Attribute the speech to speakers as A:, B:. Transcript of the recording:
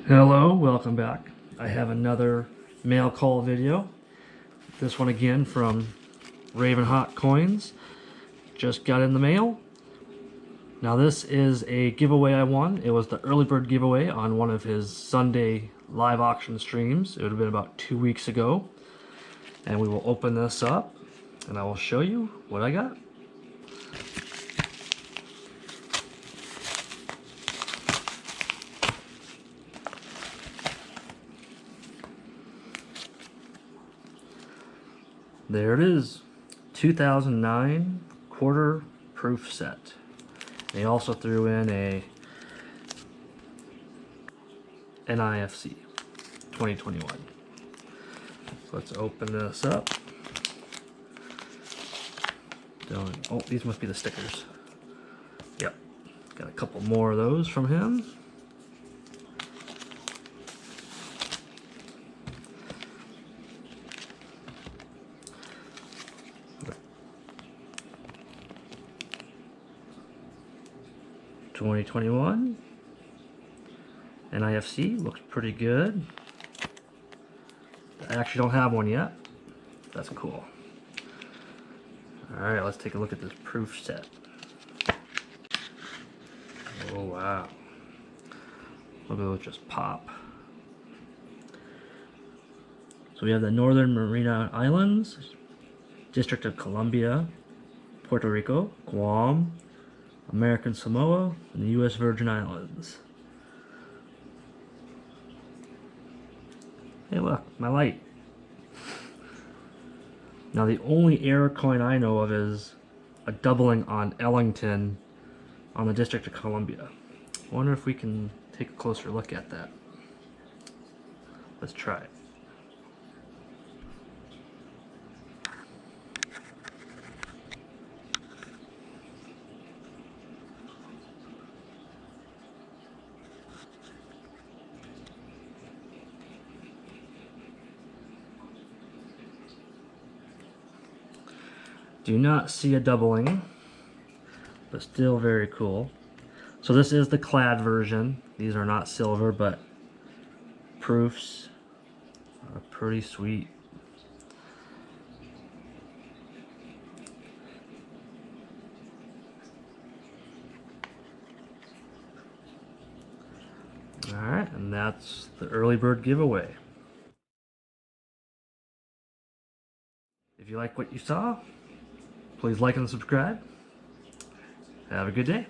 A: Hello, welcome back. I have another mail call video. This one again from RavenHawk Coins. Just got in the mail. Now this is a giveaway I won. It was the early bird giveaway on one of his Sunday live auction streams. It would have been about 2 weeks ago. And we will open this up and I will show you what I got. There it is, 2009 quarter proof set. They also threw in a NIFC 2021. So let's open this up. Oh, these must be the stickers. Yep, got a couple more of those from him. (2021) NIFC looks pretty good. I actually don't have one yet. That's cool. Alright, let's take a look at this proof set. Oh wow. Look at those just pop. So we have the Northern Mariana Islands, District of Columbia, Puerto Rico, Guam, American Samoa, and the U.S. Virgin Islands. Hey look, my light. Now the only error coin I know of is a doubling on Ellington on the District of Columbia. I wonder if we can take a closer look at that. Let's try it. Do not see a doubling, but still very cool. So this is the clad version. These are not silver, but proofs are pretty sweet. Alright, and that's the early bird giveaway. If you like what you saw, please like and subscribe. Have a good day.